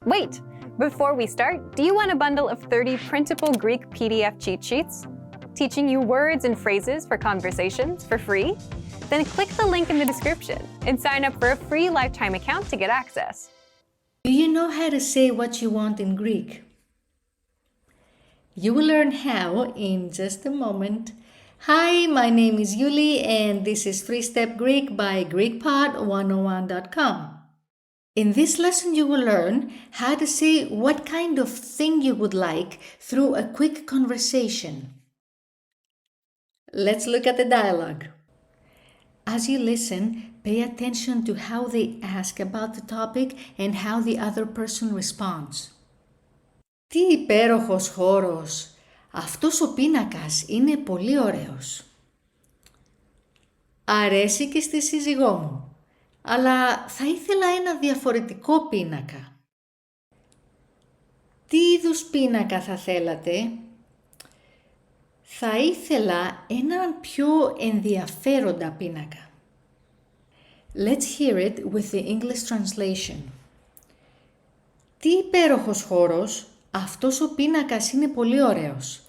Wait! Before we start, do you want a bundle of 30 printable Greek PDF cheat sheets? Teaching you words and phrases for conversations for free? Then click the link in the description and sign up for a free lifetime account to get access. Do you know how to say what you want in Greek? You will learn how in just a moment. Hi, my name is Yuli and this is 3-Step Greek by GreekPod101.com. In this lesson, you will learn how to say what kind of thing you would like through a quick conversation. Let's look at the dialogue. As you listen, pay attention to how they ask about the topic and how the other person responds. Τι υπέροχος χώρος! Αυτός ο πίνακας είναι πολύ ωραίος. Αρέσει και στη σύζυγό μου, αλλά θα ήθελα ένα διαφορετικό πίνακα. Τι είδους πίνακα θα θέλατε? Θα ήθελα έναν πιο ενδιαφέροντα πίνακα. Let's hear it with the English translation. Τι υπέροχος χώρος! Αυτός ο πίνακας είναι πολύ ωραίος.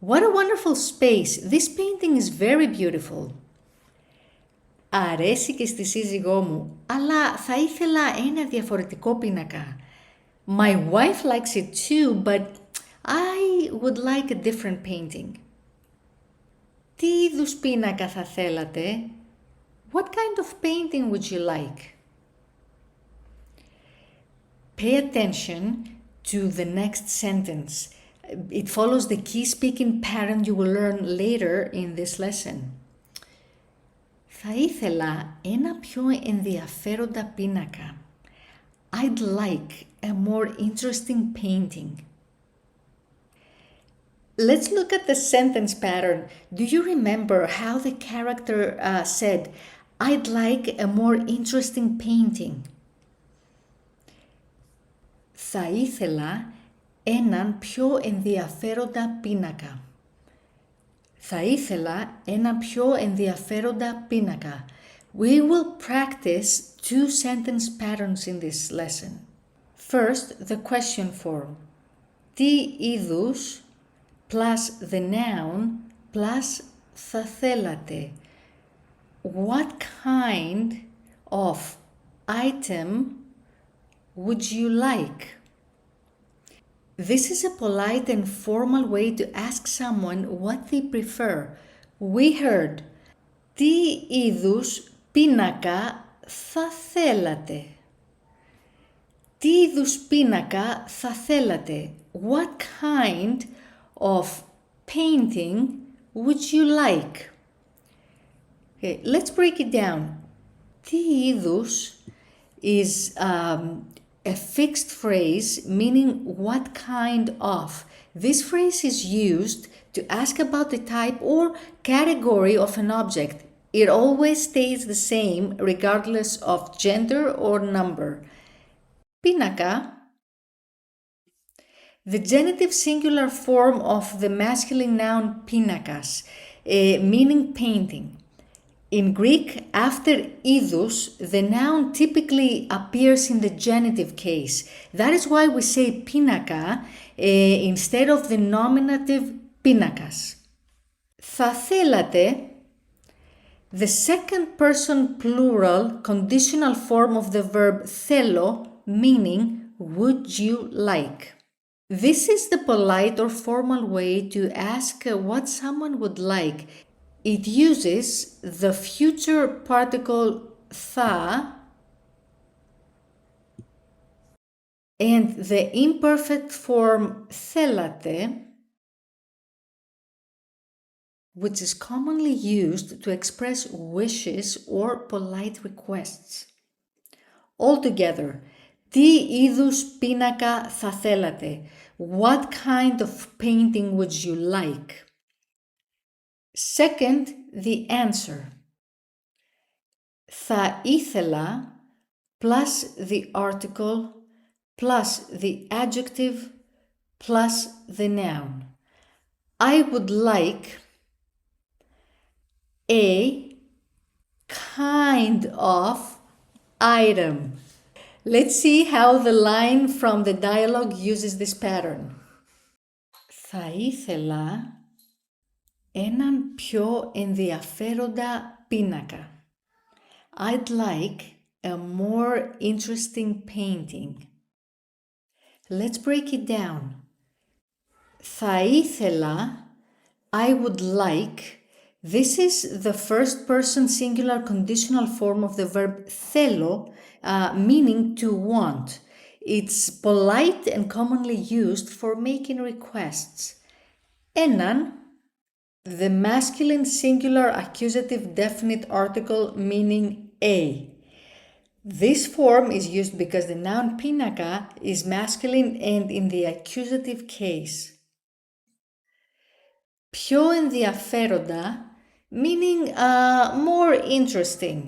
What a wonderful space! This painting is very beautiful. Αρέσει και στη σύζυγό μου, αλλά θα ήθελα ένα διαφορετικό πίνακα. My wife likes it too, but I would like a different painting. Τι είδους πίνακα θα θέλατε? What kind of painting would you like? Pay attention to the next sentence. It follows the key speaking pattern you will learn later in this lesson. Θα ήθελα ένα πιο ενδιαφέροντα πίνακα. I'd like a more interesting painting. Let's look at the sentence pattern. Do you remember how the character said, I'd like a more interesting painting? Θα ήθελα έναν πιο ενδιαφέροντα πίνακα. Θα ήθελα έναν πιο ενδιαφέροντα πίνακα. We will practice two sentence patterns in this lesson. First, the question form. Τι είδους plus the noun plus θα θέλατε. What kind of item would you like? This is a polite and formal way to ask someone what they prefer. We heard, τι είδους πίνακα θα θέλατε? Τι είδους πίνακα θα θέλατε? What kind of painting would you like? Okay, let's break it down. Τι είδους is a fixed phrase meaning what kind of. This phrase is used to ask about the type or category of an object. It always stays the same regardless of gender or number. Πίνακα. The genitive singular form of the masculine noun pinakas, meaning painting. In Greek, after idus, the noun typically appears in the genitive case. That is why we say πίνακα instead of the nominative πίνακας. Θα θέλατε, the second person plural conditional form of the verb θέλω, meaning would you like. This is the polite or formal way to ask what someone would like. It uses the future particle θα and the imperfect form θέλατε, which is commonly used to express wishes or polite requests. Altogether, τι είδους πίνακα θα θέλατε? What kind of painting would you like? Second, the answer. Θα ήθελα plus the article plus the adjective plus the noun. I would like a kind of item. Let's see how the line from the dialogue uses this pattern. Θα ήθελα έναν πιο ενδιαφέροντα πίνακα. I'd like a more interesting painting. Let's break it down. Θα ήθελα, I would like. This is the first person singular conditional form of the verb θέλω, meaning to want. It's polite and commonly used for making requests. Έναν, the masculine singular accusative definite article meaning a. This form is used because the noun πίνακα is masculine and in the accusative case. Πιο ενδιαφέροντα, meaning more interesting.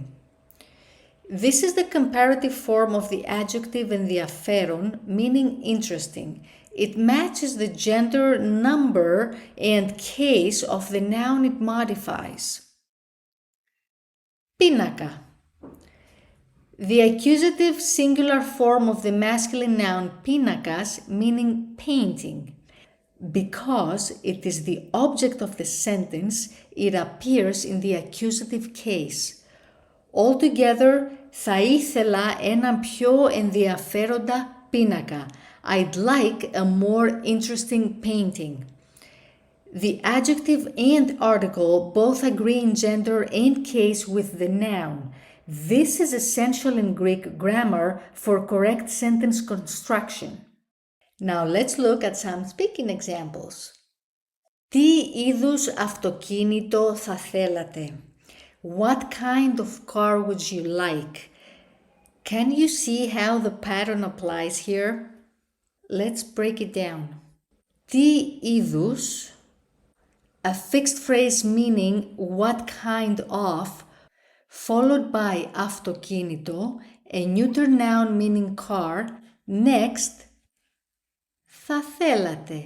This is the comparative form of the adjective ενδιαφέρον, meaning interesting. It matches the gender, number, and case of the noun it modifies. Πίνακα. The accusative singular form of the masculine noun πίνακας, meaning painting. Because it is the object of the sentence, it appears in the accusative case. Altogether, θα ήθελα έναν πιο ενδιαφέροντα πίνακα. I'd like a more interesting painting. The adjective and article both agree in gender and case with the noun. This is essential in Greek grammar for correct sentence construction. Now let's look at some speaking examples. Τι είδους αυτοκίνητο θα θέλατε? What kind of car would you like? Can you see how the pattern applies here? Let's break it down. Τι είδους, a fixed phrase meaning what kind of, followed by αυτοκίνητο, a neuter noun meaning car. Next, θα θέλατε.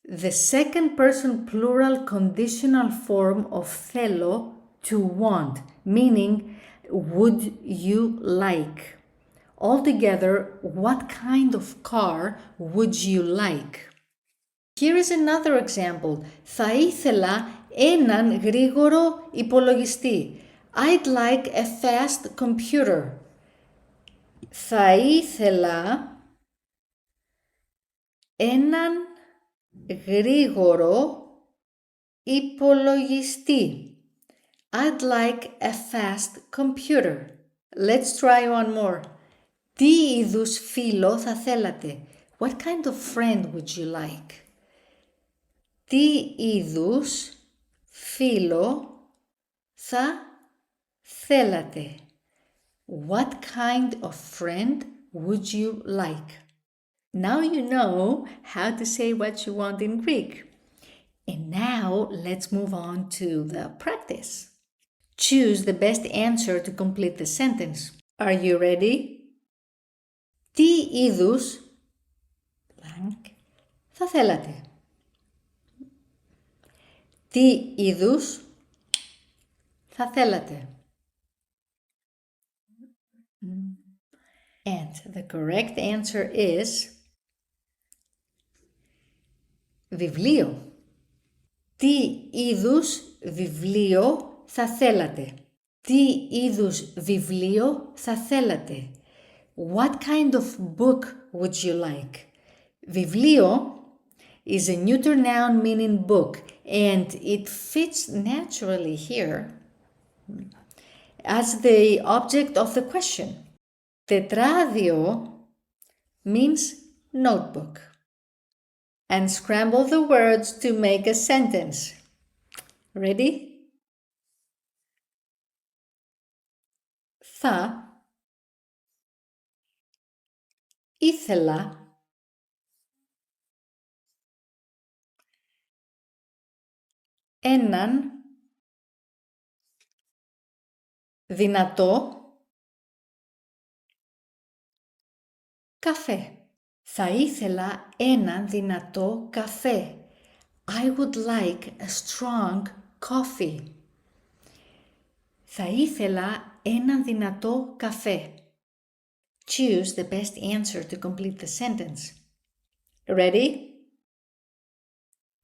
The second person plural conditional form of θέλω, to want, meaning would you like. Altogether, what kind of car would you like? Here is another example. Θα ήθελα έναν γρήγορο υπολογιστή. I'd like a fast computer. Θα ήθελα έναν γρήγορο υπολογιστή. I'd like a fast computer. Let's try one more. Τι είδους φίλο θα θέλατε? What kind of friend would you like? Τι είδους φίλο θα θέλατε? What kind of friend would you like? Now you know how to say what you want in Greek. And now let's move on to the practice. Choose the best answer to complete the sentence. Are you ready? Τι είδους blank, θα θέλατε? Τι είδους θα θέλατε? And the correct answer is βιβλίο. Τι είδους βιβλίο θα θέλατε? Τι είδους βιβλίο θα θέλατε? What kind of book would you like? Βιβλίο is a neuter noun meaning book, and it fits naturally here as the object of the question. Τετράδιο means notebook. And scramble the words to make a sentence. Ready? Θα ήθελα έναν δυνατό καφέ. Θα ήθελα έναν δυνατό καφέ. I would like a strong coffee. Θα ήθελα έναν δυνατό καφέ. Choose the best answer to complete the sentence. Ready?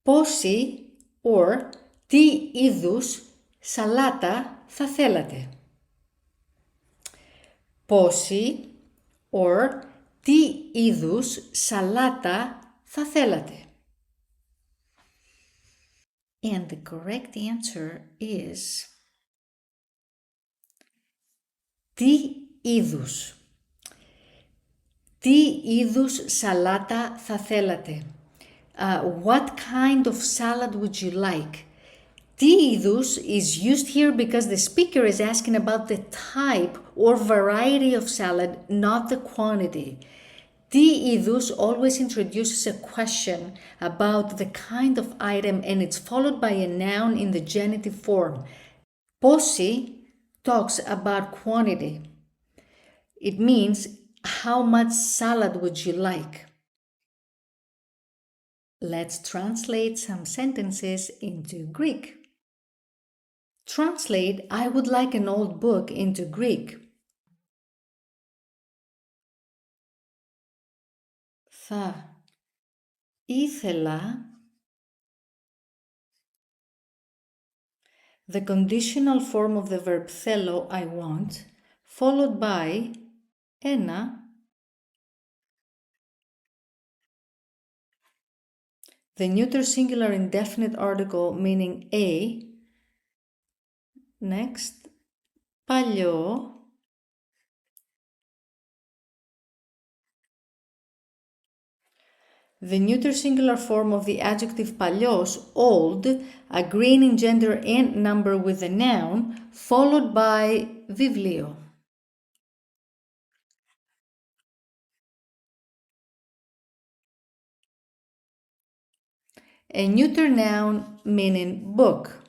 Πόση or τι είδους σαλάτα θα θέλατε? Πόση or τι είδους σαλάτα θα θέλατε? And the correct answer is τι είδους. Τι είδους σαλάτα θα θέλατε? What kind of salad would you like? Τι είδους is used here because the speaker is asking about the type or variety of salad, not the quantity. Τι είδους always introduces a question about the kind of item and it's followed by a noun in the genitive form. Πόση talks about quantity. It means how much salad would you like? Let's translate some sentences into Greek. Translate I would like an old book into Greek. Θα ήθελα the conditional form of the verb θέλω, I want, followed by ένα, the neuter singular indefinite article meaning a, next, παλιό, the neuter singular form of the adjective παλιός, old, agreeing in gender and number with the noun, followed by βιβλίο. A neuter noun meaning book.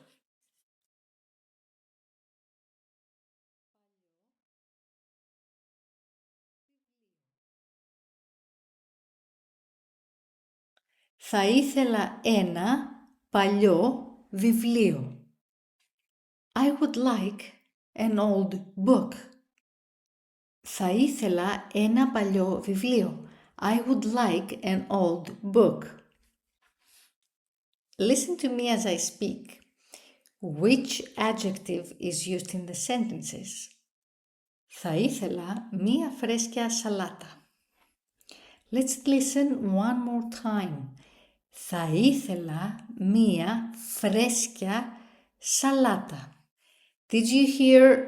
Θα ήθελα ένα παλιό βιβλίο. I would like an old book. Θα ήθελα ένα παλιό βιβλίο. I would like an old book. Listen to me as I speak. Which adjective is used in the sentences? Θα ήθελα μία φρέσκια σαλάτα. Let's listen one more time. Θα ήθελα μία φρέσκια σαλάτα. Did you hear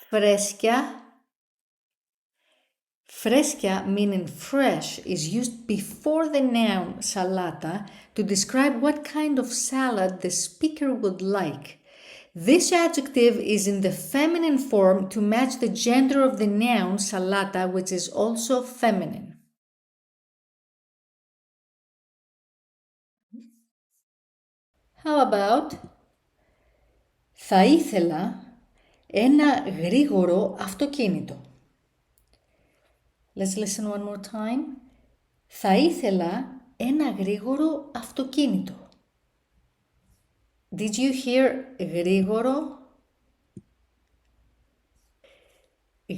φρέσκια? Fresca, meaning fresh, is used before the noun salata to describe what kind of salad the speaker would like. This adjective is in the feminine form to match the gender of the noun salata, which is also feminine. How about θα ήθελα ένα γρήγορο αυτοκίνητο. Let's listen one more time. Θα ήθελα ένα γρήγορο αυτοκίνητο. Did you hear γρήγορο?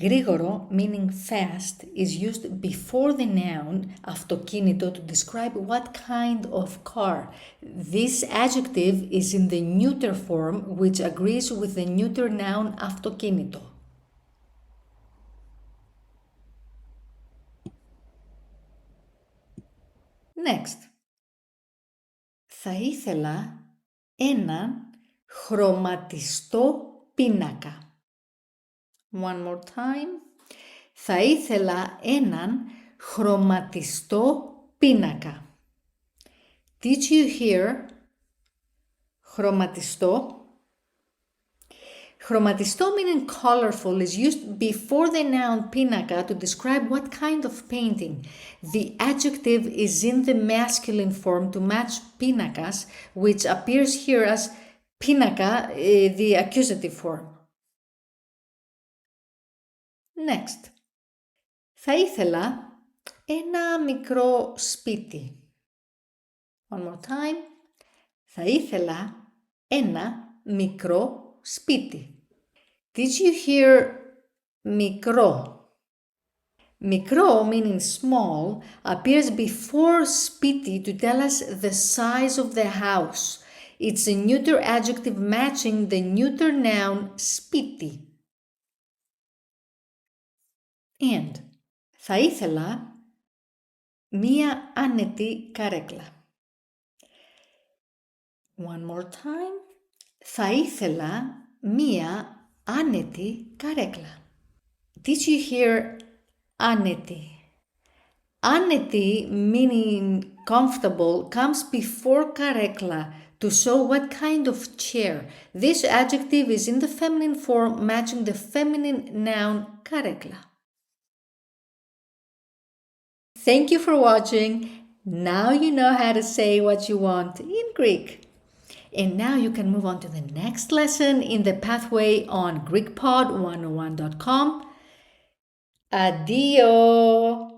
Γρήγορο, meaning fast, is used before the noun αυτοκίνητο to describe what kind of car. This adjective is in the neuter form, which agrees with the neuter noun αυτοκίνητο. Next. Θα ήθελα έναν χρωματιστό πίνακα. One more time. Θα ήθελα έναν χρωματιστό πίνακα. Did you hear χρωματιστό? Χρωματιστό meaning colorful is used before the noun πίνακα to describe what kind of painting. The adjective is in the masculine form to match πίνακας, which appears here as πίνακα, the accusative form. Next. Θα ήθελα ένα μικρό σπίτι. One more time. Θα ήθελα ένα μικρό σπίτι. Did you hear μικρό? Μικρό, meaning small, appears before σπίτι to tell us the size of the house. It's a neuter adjective matching the neuter noun σπίτι. And θα ήθελα μία άνετη καρέκλα. One more time. Θα ήθελα μία άνετη καρέκλα. Did you hear άνετη? Άνετη, meaning comfortable, comes before καρέκλα to show what kind of chair. This adjective is in the feminine form, matching the feminine noun καρέκλα. Thank you for watching. Now you know how to say what you want in Greek. And now you can move on to the next lesson in the pathway on GreekPod101.com. Addio!